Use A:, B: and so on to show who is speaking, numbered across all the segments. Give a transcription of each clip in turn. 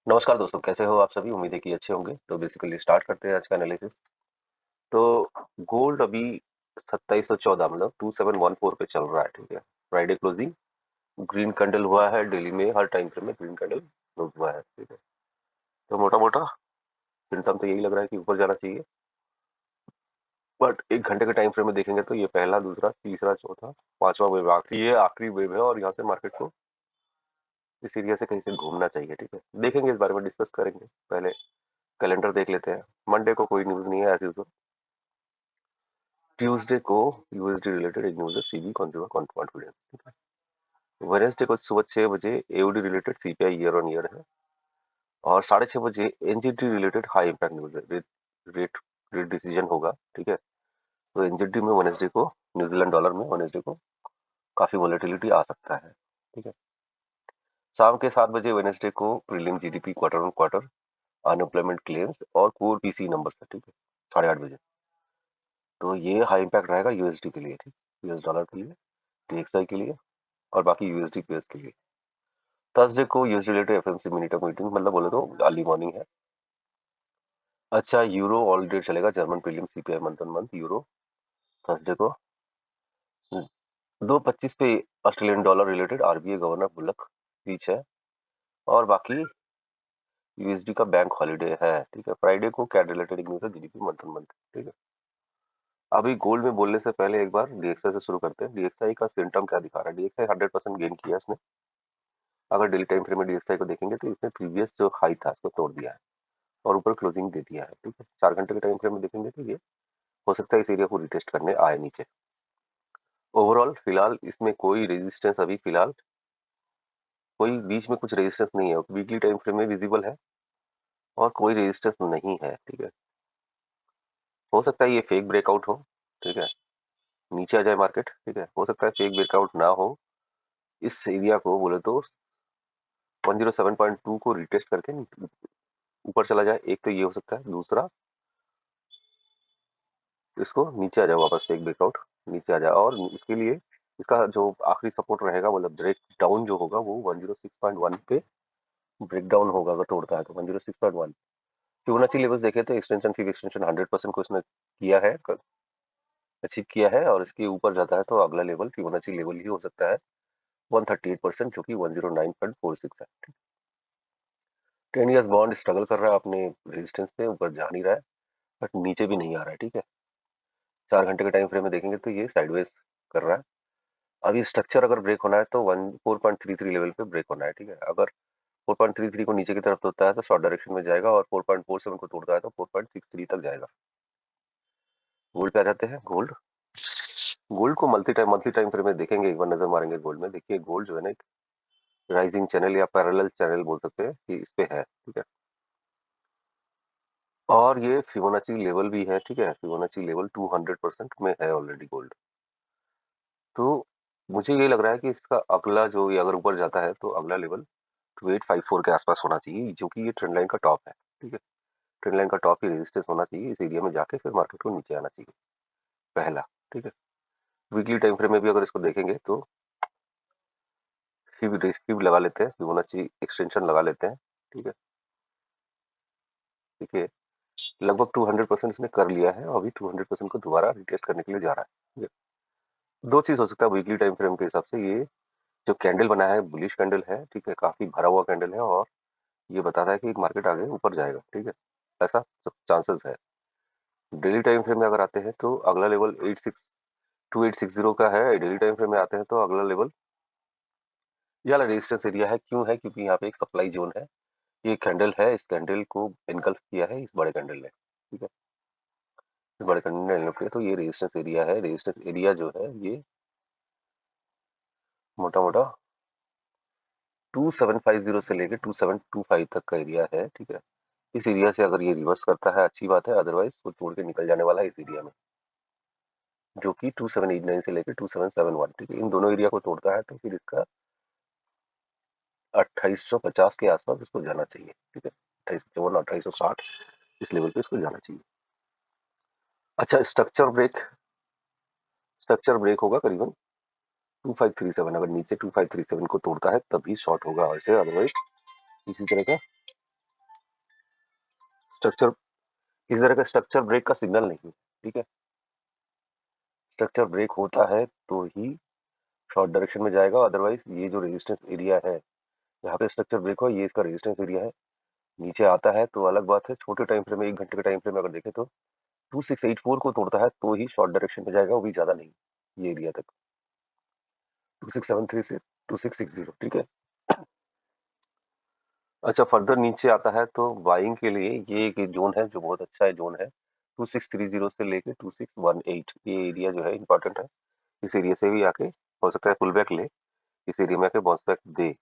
A: नमस्कार दोस्तों, कैसे हो आप सभी? उम्मीद है कि अच्छे होंगे। तो बेसिकली स्टार्ट करते हैं आज का एनालिसिस। तो गोल्ड अभी 2714 मतलब 2714 पे चल रहा है, ठीक है। फ्राइडे क्लोजिंग ग्रीन कैंडल हुआ है डेली में, हर टाइम फ्रेम में ग्रीन कैंडल क्लोज हुआ है, ठीक है। तो मोटा मोटा सिम्टम तो यही लग रहा है कि ऊपर जाना चाहिए, बट एक घंटे के टाइम फ्रेम में देखेंगे तो ये पहला, दूसरा, तीसरा, चौथा, पांचवा वेव, आखिरी वेव है और यहाँ से मार्केट को इस एरिया से कहीं से घूमना चाहिए, ठीक है। देखेंगे, इस बारे में डिस्कस करेंगे। पहले कैलेंडर देख लेते हैं। मंडे को कोई न्यूज नहीं है, ऐसे ट्यूसडे को यूएसडी रिलेटेड एक न्यूज है, सीबी कंज्यूमर कॉन्फिडेंस, ठीक है। वेडनेसडे को सुबह 6 बजे AOD related CPI year on year है, और 6:30 बजे NGT related high impact news है, रेट रेट डिसीजन होगा, ठीक है। तो एनजीटी में वेडनेसडे को, न्यूजीलैंड डॉलर में वेडनेसडे को काफी वॉलेटिलिटी आ सकता है, ठीक है। शाम के 7 बजे वेडनेसडे को prelim GDP quarter on quarter, unemployment claims और कोर पीसी नंबर्स है, ठीक है, 8:30 बजे। तो ये हाई इम्पैक्ट रहेगा यूएसडी के लिए, ठीक, यूएस डॉलर के लिए, डीएक्सआई के लिए, और बाकी यूएसडी पेयर्स के लिए। थर्सडे को यूएस रिलेटेड एफएमसी मिनिटम मीटिंग, मतलब बोले तो अर्ली मॉर्निंग है। अच्छा, यूरो ऑल डे चलेगा, German prelim CPI month on month euro Thursday को। 2:25 पे Australian dollar related RBI governor bullock speech है, और बाकी यूएसडी का बैंक हॉलीडे है, ठीक है। फ्राइडे को कैड रिलेटेड न्यूज है, जीडीपी मंथ ऑन मंथ, ठीक है। अभी गोल्ड में बोलने से पहले एक बार डीएक्सआई से शुरू करते हैं। डीएक्सआई का सिम्टम क्या दिखा रहा है? डीएक्सआई 100% गेन किया इसने। अगर डेली टाइम फ्रेम में डीएक्सआई को देखेंगे तो इसने प्रीवियस जो हाई था उसको तोड़ दिया है और ऊपर क्लोजिंग दे दिया है, ठीक है। 4 घंटे के टाइम फ्रेम में देखेंगे तो ये हो सकता है इस एरिया को रिटेस्ट करने आए नीचे। ओवरऑल फिलहाल इसमें कोई रेजिस्टेंस, अभी फिलहाल कोई बीच में कुछ रेजिस्टेंस नहीं है, वीकली टाइम फ्रेम में विजिबल है और कोई रेजिस्टेंस नहीं है, ठीक है। हो सकता है ये फेक ब्रेकआउट हो, ठीक है, नीचे आ जाए मार्केट, ठीक है। हो सकता है फेक ब्रेकआउट ना हो, इस एरिया को बोले तो 107.2 को रिटेस्ट करके ऊपर चला जाए, एक तो ये हो सकता है। दूसरा, इसको नीचे आ जाए वापस, फेक ब्रेकआउट नीचे आ जाए, और इसके लिए इसका जो आखिरी सपोर्ट रहेगा, मतलब ब्रेक डाउन जो होगा वो 106.1 पे ब्रेक डाउन होगा। अगर तोड़ता है तो 106.1। फिबोनाची लेवल्स देखे तो एक्सटेंशन, फिब एक्सटेंशन 100% को इसने किया है, अचीव किया है, और इसके ऊपर जाता है तो अगला लेवल फिबोनाची लेवल ही हो सकता है 138%, जो कि 109.46 है। 10 ईयर्स बॉन्ड स्ट्रगल कर रहा है अपने रेजिस्टेंस पे, ऊपर जा नहीं रहा है, बट नीचे भी नहीं आ रहा है, ठीक है। 4 घंटे के टाइम फ्रेम में देखेंगे तो ये साइडवेज कर रहा है। अभी स्ट्रक्चर अगर ब्रेक होना है तो 4.33 लेवल पे ब्रेक होना है, ठीक है। अगर 4.33 को नीचे की तरफ तोड़ता है तो शॉर्ट डायरेक्शन में जाएगा, और 4.47 को तोड़ता है तो 4.63 तक जाएगा। गोल्ड पे आ जाते हैं। गोल्ड गोल्ड को मंथली टाइम फ्रेम में देखेंगे, एक बार नजर मारेंगे गोल्ड में। देखिए, गोल्ड जो है ना, एक राइजिंग चैनल या पैरेलल चैनल बोल सकते हैं कि इस पे है, ठीक है। और ये फिबोनाची लेवल भी है, ठीक है। फिबोनाची लेवल 200% में है ऑलरेडी गोल्ड। तो मुझे ये लग रहा है कि इसका अगला जो, ये अगर ऊपर जाता है तो अगला लेवल 2854 के आसपास होना चाहिए, जो कि ये ट्रेंड लाइन का टॉप है, ठीक है। ट्रेंड लाइन का टॉप ही रेजिस्टेंस होना चाहिए, इस एरिया में जाके फिर मार्केट को नीचे आना चाहिए, पहला, ठीक है। वीकली टाइम फ्रेम में भी अगर इसको देखेंगे तो फिब लगा लेते हैं, फिबोनाची एक्सटेंशन लगा लेते हैं, ठीक है। देखिए, लगभग 200% इसने कर लिया है, और अभी 200% को दोबारा रिटेस्ट करने के लिए जा रहा है, ठीक है। दो चीज हो सकता है वीकली टाइम फ्रेम के हिसाब से। ये जो कैंडल बना है बुलिश कैंडल है, ठीक है, काफी भरा हुआ कैंडल है, और ये बताता है कि मार्केट आगे ऊपर जाएगा, ठीक है, ऐसा चांसेस है। डेली टाइम फ्रेम में अगर आते हैं तो अगला लेवल 2860 का है। डेली टाइम फ्रेम में आते हैं तो अगला लेवल, ये वाला रेजिस्टेंस एरिया है। क्यों है? क्योंकि यहाँ पे एक सप्लाई जोन है, ये कैंडल है, इस कैंडल को इनगल्फ किया है इस बड़े कैंडल ने, ठीक है। इस बड़े कैंडल ने इनगल्फ किया, तो ये रेजिस्टेंस एरिया है। रेजिस्टेंस एरिया जो है ये मोटा मोटा 2750 से लेके 2725 तक का एरिया है, ठीक है। इस एरिया से अगर ये रिवर्स करता है अच्छी बात है, अदरवाइज वो तोड़ के निकल जाने वाला है इस एरिया में, जो कि 2789 से लेकर 2771, ठीक है। इन दोनों एरिया को तोड़ता है तो फिर इसका 2850 के आसपास इसको जाना चाहिए, ठीक है। 2854, 2860, इस लेवल पे इसको जाना चाहिए। अच्छा, स्ट्रक्चर ब्रेक होगा करीबन 2537। अगर नीचे 2537 को तोड़ता है तभी शॉर्ट होगा, वैसे अदरवाइज इसी तरह का स्ट्रक्चर इस तरह का स्ट्रक्चर ब्रेक का सिग्नल नहीं है, ठीक है। स्ट्रक्चर ब्रेक होता है तो ही शॉर्ट डायरेक्शन में जाएगा, अदरवाइज ये जो रेजिस्टेंस एरिया है, यहाँ पे स्ट्रक्चर ब्रेक हो, ये इसका रेजिस्टेंस एरिया है, नीचे आता है तो अलग बात है। छोटे टाइम फ्रेम में 1 घंटे के टाइम फ्रेम में अगर देखें तो 2684 को तोड़ता है तो ही शॉर्ट डायरेक्शन में जाएगा, वो भी ज्यादा नहीं, ये एरिया तक 2673 से 2660, ठीक है। अच्छा, फर्दर नीचे आता है तो बाइंग के लिए ये एक जोन है जो बहुत अच्छा है, जोन है 2630 से लेके 2618, ये एरिया जो है इंपॉर्टेंट है। इस एरिया से भी आके हो सकता है पुल बैक ले, इस एरिया में आके बाउंस बैक दे।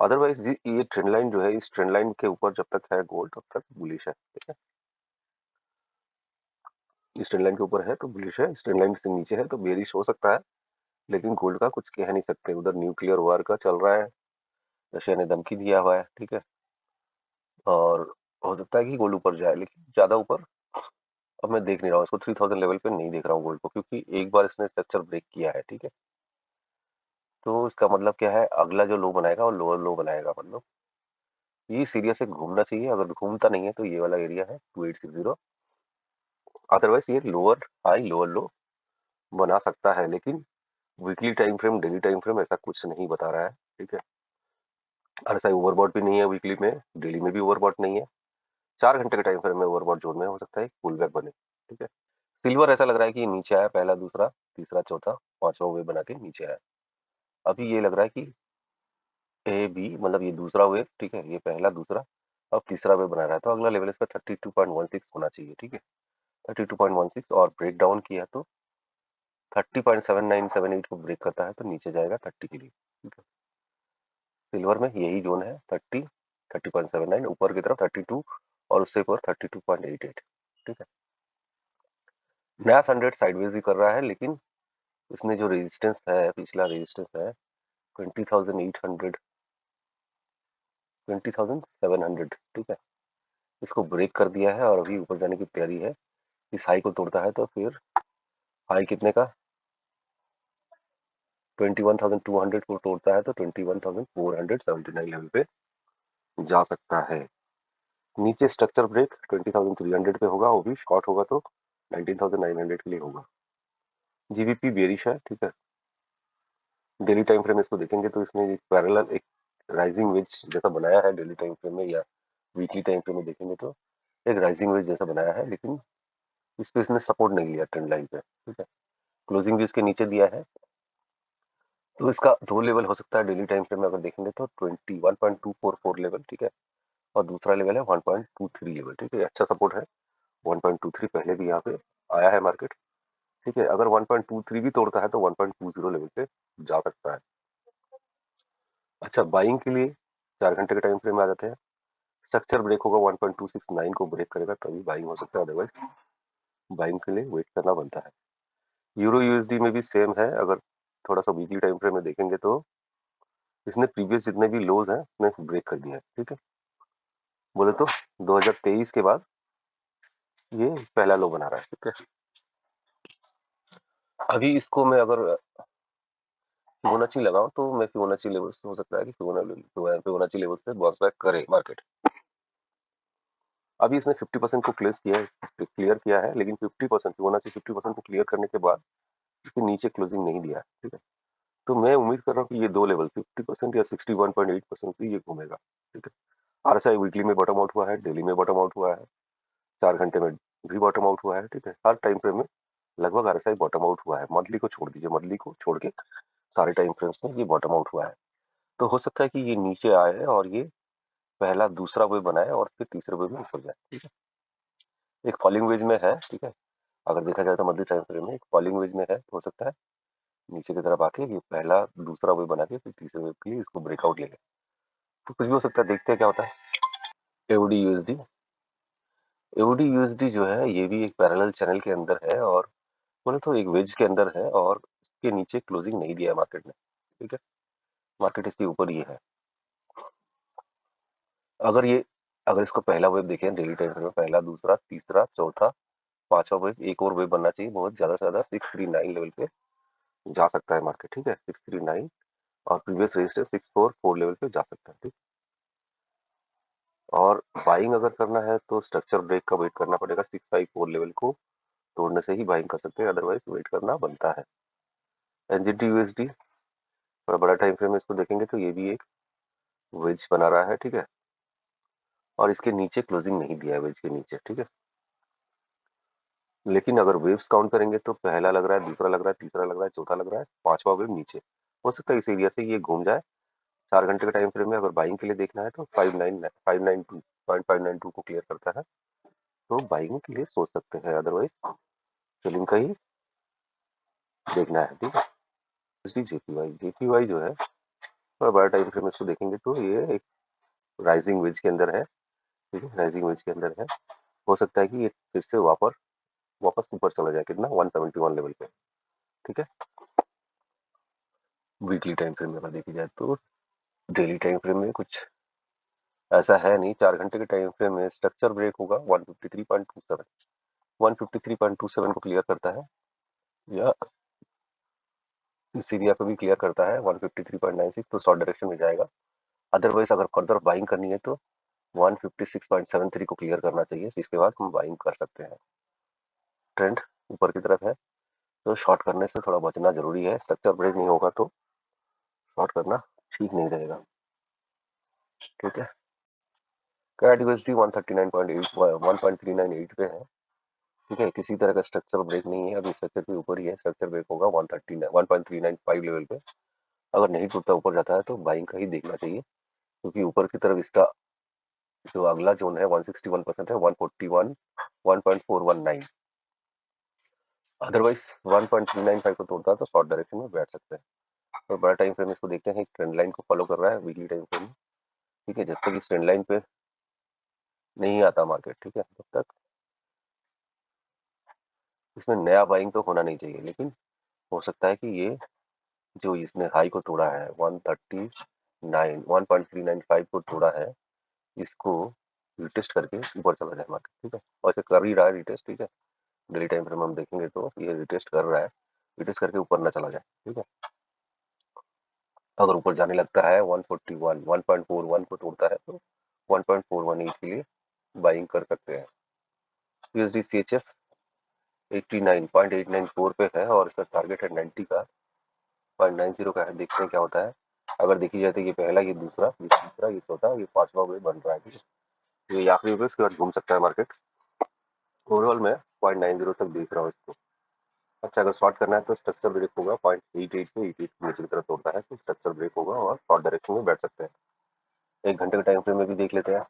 A: अदरवाइज ये ट्रेंड लाइन जो है, इस ट्रेंड लाइन के ऊपर जब तक है गोल्ड तब तक बुलिश है, ठीक है। इस ट्रेंड लाइन के ऊपर है तो बुलिश है, इस ट्रेंड लाइन से नीचे है तो बेरिश हो सकता है। लेकिन गोल्ड का कुछ कह नहीं सकते, उधर न्यूक्लियर वार का चल रहा है, रशिया ने धमकी दिया हुआ है, ठीक है। और हो सकता है कि गोल्ड ऊपर जाए, लेकिन ज्यादा ऊपर अब मैं देख नहीं रहा हूँ इसको, 3000 लेवल पे नहीं देख रहा हूँ गोल्ड को, क्योंकि एक बार इसने स्ट्रक्चर ब्रेक किया है, ठीक है। तो इसका मतलब क्या है, अगला जो लो बनाएगा वो लोअर लो बनाएगा, मतलब ये सीरियस से घूमना चाहिए। अगर घूमता नहीं है तो ये वाला एरिया है 2860, अदरवाइज ये लोअर हाई लोअर लो बना सकता है। लेकिन weekly time frame, daily time frame ऐसा कुछ नहीं बता रहा है, ठीक है। ऐसा ओवरबॉट भी नहीं है वीकली में, डेली में भी ओवरबॉट नहीं है। 4 घंटे के टाइम फ्रेम में ओवरबॉट जोन में हो सकता है पुल बैक बने, ठीक है। सिल्वर ऐसा लग रहा है कि ये नीचे आया, पहला दूसरा तीसरा चौथा पांचवा वेव बना के नीचे आया। अभी ये लग रहा है कि ए बी मतलब ये दूसरा वेव, ठीक है, ये पहला दूसरा अब तीसरा वेव बना रहा है, तो अगला लेवल इसका 32.16 होना चाहिए, ठीक है। 32.16 और ब्रेक डाउन किया तो 30.7978 को ब्रेक करता है तो नीचे जाएगा 30 के लिए, ठीक है। सिल्वर में यही जोन है 30.79, ऊपर की तरफ 32 और उससे ऊपर 32.88, ठीक है। नया सनरेट साइडवेज भी कर रहा है, लेकिन इसमें जो रेजिस्टेंस है, पिछला रेजिस्टेंस है 20,800 20,700, ठीक है, इसको ब्रेक कर दिया है और अभी ऊपर जाने की तैयारी है। इस हाई को तोड़ता है तो फिर हाई कितने का 21,200 को तोड़ता है तो 21,479 लेवल पे जा सकता है। नीचे स्ट्रक्चर ब्रेक 20,300 पे होगा, वो भी शॉर्ट होगा तो 19,900 के लिए होगा। जीबीपी बेरिश है, ठीक है। डेली टाइम फ्रेम इसको देखेंगे तो इसने एक पैरेलल एक राइजिंग वेज जैसा बनाया है डेली टाइम फ्रेम में, या वीकली टाइम फ्रेम में देखेंगे तो एक राइजिंग वेज जैसा बनाया है, लेकिन इस पे इसने सपोर्ट नहीं लिया ट्रेंड लाइन पे, ठीक है। क्लोजिंग भी इसके नीचे दिया है, तो इसका दो लेवल हो सकता है डेली टाइम फ्रेम में अगर देखेंगे तो 21.244 लेवल, ठीक है, और दूसरा लेवल है 1.23 लेवल, ठीक है। अच्छा सपोर्ट है 1.23, पहले भी यहाँ पे आया है मार्केट, ठीक है। अगर 1.23 भी तोड़ता है तो 1.20 लेवल पे जा सकता है। अच्छा, बाइंग के लिए 4 घंटे के टाइम फ्रेम में आ जाते हैं। स्ट्रक्चर ब्रेक होगा 1.269 को ब्रेक करेगा तभी बाइंग हो सकता है, अदरवाइज बाइंग के लिए वेट करना बनता है। यूरो यूएसडी में भी सेम है, अगर थोड़ा सा वीकली टाइम फ्रेम में देखेंगे तो इसने प्रीवियस जितने भी लोज हैं उसने ब्रेक कर दिया है, ठीक है। बोले तो 2023 के बाद ये पहला लो बना रहा है, ठीक है। अभी इसको मैं अगर फिबोनाची लगाऊं तो मैं फिबोनाची लेवल से, हो सकता है कि फिबोनाची लेवल से बाउंस बैक करे मार्केट। अभी इसने 50% को क्लियर किया है, लेकिन 50% फिबोनाची 50% को क्लियर करने के बाद इसके नीचे क्लोजिंग नहीं दिया है, ठीक है। तो मैं उम्मीद कर रहा हूँ कि ये दो लेवल 50% या 61.8% से ये घूमेगा, ठीक है। आरएसआई वीकली में बॉटम आउट हुआ है, डेली में बॉटम आउट हुआ है, 4 घंटे में भी बॉटम आउट हुआ है, ठीक है। हर टाइम फ्रेम में लगभग आरएसआई बॉटम आउट हुआ है, मंथली को छोड़ दीजिए, मंथली को छोड़ के सारे टाइम फ्रेम्स में ये बॉटम आउट हुआ है। तो हो सकता है कि ये नीचे आए और ये पहला दूसरा वेव बनाए और फिर तीसरे वेव में ऊपर जाए, ठीक है। एक फॉलिंग वेज में है, ठीक है। अगर देखा जाए तो मंथली टाइम फ्रेम में एक फॉलिंग वेज में है, तो हो सकता है नीचे की तरफ आके ये पहला दूसरा वेव बना के फिर तीसरे वेव के लिए इसको ब्रेकआउट ले ले, तो कुछ भी हो सकता है। देखते हैं क्या होता है। एओडी यूएसडी, एओडी यूएसडी जो है ये भी एक पैरेलल चैनल के अंदर है, और बोले तो एक वेज के अंदर है, और इसके नीचे क्लोजिंग नहीं दिया है मार्केट ने, ठीक है। मार्केट इसके ऊपर ही है। अगर ये अगर इसको पहला वेव देखें डेली टाइम फ्रेम में, पहला दूसरा तीसरा चौथा पांचवा वेव, एक और वेव बनना चाहिए, बहुत ज्यादा से ज्यादा 639 लेवल पे जा सकता है मार्केट, ठीक है। 639 और प्रीवियस रेजिस्टेंस 644 लेवल पे जा सकता है, ठीक। और बाइंग अगर करना है तो स्ट्रक्चर ब्रेक का वेट करना पड़ेगा। 654 लेवल को तोड़ने से ही बाइंग कर सकते हैं, अदरवाइज वेट करना बनता है। एनजीटी यूएसडी थोड़ा बड़ा टाइम फ्रेम में इसको देखेंगे तो ये भी एक वेज बना रहा है, ठीक है, और इसके नीचे क्लोजिंग नहीं दिया है वेज के नीचे, ठीक है। लेकिन अगर वेव्स काउंट करेंगे तो पहला लग रहा है, दूसरा लग रहा है, तीसरा लग रहा है, चौथा लग रहा है, पांचवा वेव नीचे। हो सकता है इस एरिया से ये घूम जाए। 4 घंटे के टाइम फ्रेम में अगर बाइंग के लिए देखना है तो 592 को क्लियर करता है तो बाइंग के लिए सोच सकते हैं, अदरवाइज सेलिंग का ही देखना है, ठीक है। जेपीवाई जो है थोड़ा बड़ा टाइम फ्रेम में इसको देखेंगे तो ये एक राइजिंग वेज के अंदर है, ठीक है, राइजिंग वेज के अंदर है। हो सकता है कि ये फिर से वापस ऊपर चला जाए, कितना 171 लेवल पे, ठीक है। वीकली टाइम फ्रेम में अगर देखी जाए तो डेली टाइम फ्रेम में कुछ ऐसा है नहीं। 4 घंटे के टाइम फ्रेम में स्ट्रक्चर ब्रेक होगा 153.27, 153.27 को क्लियर करता है, या इस एरिया को भी क्लियर करता है 153.96, तो शॉर्ट डायरेक्शन में जाएगा। अदरवाइज अगर फर्दर बाइंग करनी है तो 156.73 को क्लियर करना चाहिए, इसके बाद हम बाइंग कर सकते हैं। ट्रेंड ऊपर की तरफ है तो शॉर्ट करने से थोड़ा बचना जरूरी है। स्ट्रक्चर ब्रेक नहीं होगा तो शॉर्ट करना ठीक नहीं रहेगा, ठीक है। कैट यूएसडी 139.8 1.398 पे है, ठीक है। किसी तरह का स्ट्रक्चर ब्रेक नहीं है, अभी स्ट्रक्चर के ऊपर ही है। स्ट्रक्चर ब्रेक होगा 1.395 लेवल पे। अगर नहीं टूटता ऊपर जाता है तो बाइंग का ही देखना चाहिए, क्योंकि ऊपर की तरफ इसका जो अगला जोन है 161% है, 141 1.419। अदरवाइज 1.395 को तोड़ता है तो शॉर्ट डायरेक्शन में बैठ सकते हैं। तो बड़ा टाइम फ्रेम इसको देखते हैं, एक ट्रेंड लाइन को फॉलो कर रहा है वीकली टाइम फ्रेम में, ठीक है। जब तक इस ट्रेंड लाइन पे नहीं आता मार्केट, ठीक है, तब तक इसमें नया बाइंग तो होना नहीं चाहिए। लेकिन हो सकता है कि ये जो इसने हाई को तोड़ा है 139 1.395 को तोड़ा है, इसको रिटेस्ट करके ऊपर चला जाए मार्केट, ठीक है। और इसे कर ही रहा है रिटेस्ट, ठीक है। डेली टाइम फ्रेम हम देखेंगे तो ये रिटेस्ट कर रहा है, रिटेस्ट करके ऊपर ना चला जाए, ठीक है। अगर ऊपर जाने लगता है 141 1.41 को तोड़ता है तो 1.418 के लिए बाइंग कर सकते हैं। यूएसडी सीएचएफ 89.894 पे है और इसका टारगेट है 90 का, 0.90 का है। देखते हैं क्या होता है। अगर देखी जाए तो ये पहला, ये दूसरा, ये तीसरा, ये चौथा, ये पांचवा वे बन रहा है, ठीक है। ये आखिरी वे, इसके बाद घूम सकता है मार्केट। ओवरऑल मैं 0.90 तक देख रहा हूँ इसको। अच्छा, अगर शॉर्ट करना है तो स्ट्रक्चर ब्रेक होगा 0.88 पे, 88 नीचे की तरफ तोड़ता है तो स्ट्रक्चर ब्रेक होगा और शॉर्ट डायरेक्शन में बैठ सकते हैं। 1 घंटे के टाइम फ्रेम में भी देख लेते हैं,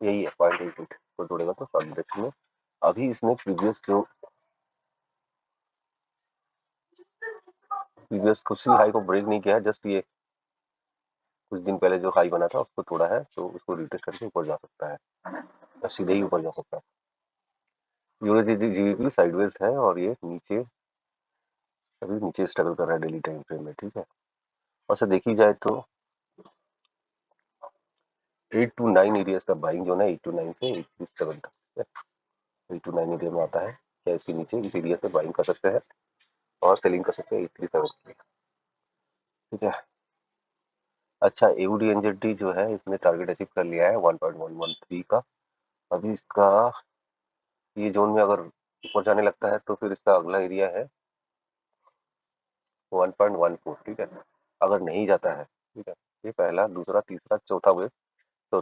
A: यही है 0.88 को तोड़ेगा तो शॉर्ट डायरेक्शन में। अभी इसने प्रीवियस कुछ हाई को ब्रेक नहीं किया है, जस्ट ये कुछ दिन पहले जो हाई बना था उसको तोड़ा है, तो उसको रिटेस्ट करके ऊपर जा सकता है, या सीधे ही ऊपर जा सकता है। यूरो जीबीपी साइडवेज है और ये नीचे, अभी नीचे स्ट्रगल कर रहा है डेली टाइम फ्रेम में, ठीक है। और से देखी जाए तो 8 to 9 एरियाज का बाइंग जो है 8 to 9 से 87 तक, ठीक है। 8 to 9 एरिया में आता है, क्या इसके नीचे इस एरिया से बाइंग कर सकते हैं और सेलिंग कर सकते हैं 87 के लिए, ठीक है। अच्छा, एयूडीएनजेडी जो है इसने टारगेट अचीव कर लिया है 1.113 का। अभी इसका ये जोन में अगर ऊपर जाने लगता है तो फिर इसका अगला एरिया है 1.14, ठीक है। अगर नहीं जाता है, ठीक है, ये पहला, दूसरा, तीसरा, चौथा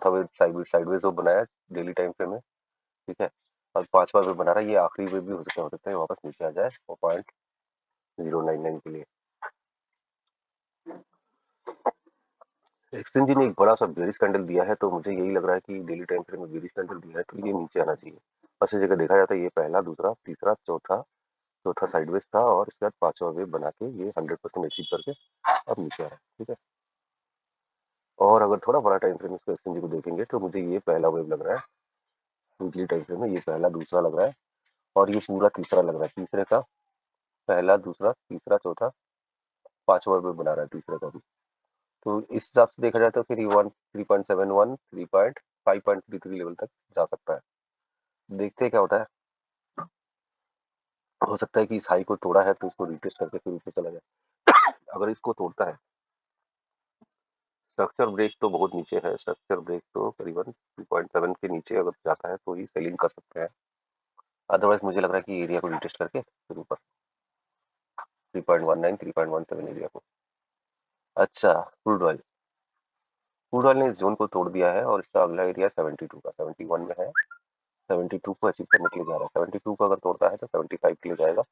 A: वेव साइडवेज वो बनाया डेली टाइम फ्रेम में, ठीक है। और पांचवा वेव बना रहा है, ये आखिरी वेव भी हो सकता है वापस नीचे आ जाए 0.099 के लिए। एक्सचेंज ने एक बड़ा सा बेरिश कैंडल दिया है, तो मुझे यही लग रहा है कि डेली टाइम फ्रेम में बेरिश कैंडल दिया है तो ये नीचे आना चाहिए। अच्छी जगह देखा जाता है ये पहला, दूसरा, तीसरा, चौथा, चौथा साइडवेज था और इसके बाद पांचवा वेव बना के ये 100% अचीव करके अब नीचे आ रहा है, ठीक है। और अगर थोड़ा बड़ा टाइम फ्रेम इसको एक्सचेंज को देखेंगे तो मुझे ये पहला वेव लग रहा है वीकली टाइम फ्रेम में, ये पहला, दूसरा लग रहा है और ये पूरा तीसरा लग रहा है। तीसरे का पहला, दूसरा, तीसरा, चौथा, पांचवा वेव बना रहा है तीसरे का भी। तो इस हिसाब से देखा जाए तो फिर ये 3.71 5.33 लेवल तक जा सकता है। देखते हैं क्या होता है। हो सकता है कि इस हाई को तोड़ा है तो इसको रिटेस्ट करके फिर ऊपर चला जाए। अगर इसको तोड़ता है स्ट्रक्चर ब्रेक तो बहुत नीचे है, स्ट्रक्चर ब्रेक तो करीबन 2.7 के नीचे अगर जाता है तो ही सेलिंग कर सकते हैं। अदरवाइज मुझे लग रहा है कि एरिया को रिटेस्ट करके फिर ऊपर 3.19 3.17 एरिया को। अच्छा, क्रूड ऑयल ने इस जोन को तोड़ दिया है और इसका अगला एरिया 72 का, 71 में है, 72 को अचीव करने के लिए जा रहा है। 72 को अगर तोड़ता है तो 75 के लिए जाएगा,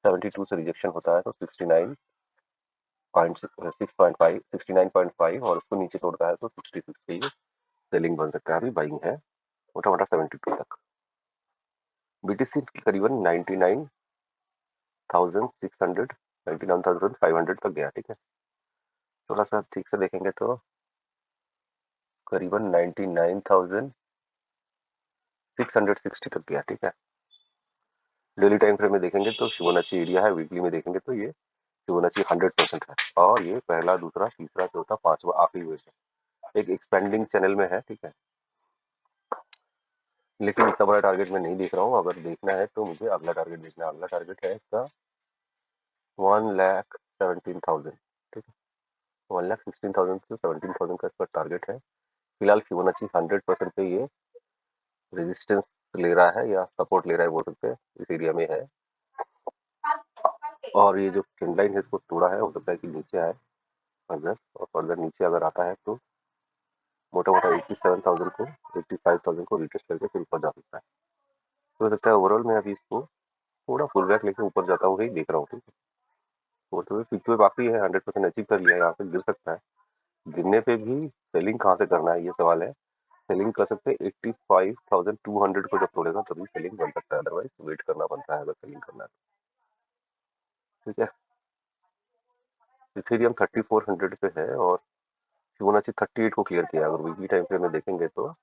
A: 72 से रिजेक्शन होता है तो 69.5 69.5 और उसको नीचे तोड़ता है तो 66 के लिए सेलिंग बन सकता है। अभी बाइंग है मोटा मोटा 72 तक। बीटीसी करीबन 99,600 99,500 तक गया, ठीक है। थोड़ा सा ठीक से देखेंगे तो करीबन 99,660 तक गया, ठीक है। डेली टाइम फ्रेम में देखेंगे तो फिबोनाची एरिया है, वीकली में देखेंगे तो ये फिबोनाची 100% है और ये पहला, दूसरा, तीसरा, चौथा, पांचवा आखिरी वेव है, एक एक्सपेंडिंग चैनल में है, ठीक है। लेकिन इतना बड़ा टारगेट मैं नहीं देख रहा हूँ। अगर देखना है तो मुझे अगला टारगेट देखना है। अगला टारगेट है इसका 1,17,000, ठीक है। 1,16,000 से 17,000 का इसका टारगेट है। फिलहाल फिबोनाची 100% पे ये रेजिस्टेंस ले रहा है या सपोर्ट ले रहा है, बोल सकते हैं, इस एरिया में है। और ये जो ट्रेंड लाइन है इसको तोड़ा है, हो सकता है कि नीचे आए फर्दर, और फर्दर नीचे अगर आता है तो मोटा मोटा 87,000 को 85,000 को रिटेस्ट करके फिर ऊपर जा सकता है। तो हो सकता है ओवरऑल मैं अभी इसको थोड़ा फुल बैक लेके ऊपर जाता हुआ ही देख रहा हूँ, ठीक है। वो तो पिछले बाकी है, 100% अचीव कर लिया है, यहाँ से गिर सकता है। गिरने पे भी सेलिंग कहाँ से करना है ये सवाल है। सेलिंग कर सकते हैं 85,200 को जब तोड़ेगा तभी सेलिंग बन सकता है, अदरवाइज वेट करना पड़ता है अगर सेलिंग करना है, ठीक है। इथेरियम 3400 पे है और फिबोनाची 38 को क्लियर किया। अगर वीकली टाइम फ्रेम में देखेंगे तो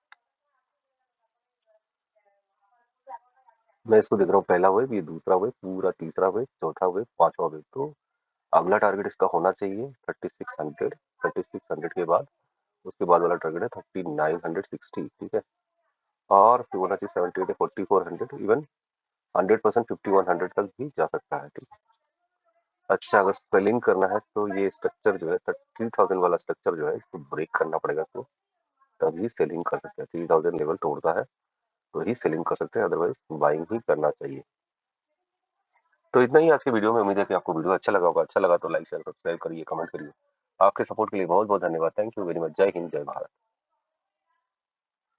A: मैं इसको देख रहा हूँ, पहला वेव, ये दूसरा वेव, पूरा तीसरा वेव, चौथा वेव, पांचवा वेव। तो अगला टारगेट इसका होना चाहिए 3600। 3600 के बाद उसके बाद वाला टारगेट है 3960, ठीक है। और फिबोनाची 78 है 4400, इवन 100% 5100 तक भी जा सकता है, ठीक है। अच्छा, अगर सेलिंग करना है तो ये स्ट्रक्चर जो है 30,000 वाला स्ट्रक्चर जो है इसको ब्रेक करना पड़ेगा इसको, तभी सेलिंग कर सकते हैं। 3000 लेवल तोड़ता है तो ही सेलिंग कर सकते हैं, अदरवाइज बाइंग ही करना चाहिए। तो इतना ही आज की वीडियो में। उम्मीद है कि आपको वीडियो अच्छा लगा होगा। अच्छा लगा तो लाइक शेयर सब्सक्राइब करिए, कमेंट करिए। आपके सपोर्ट के लिए बहुत बहुत धन्यवाद। Thank you very much. जय हिंद, जय भारत।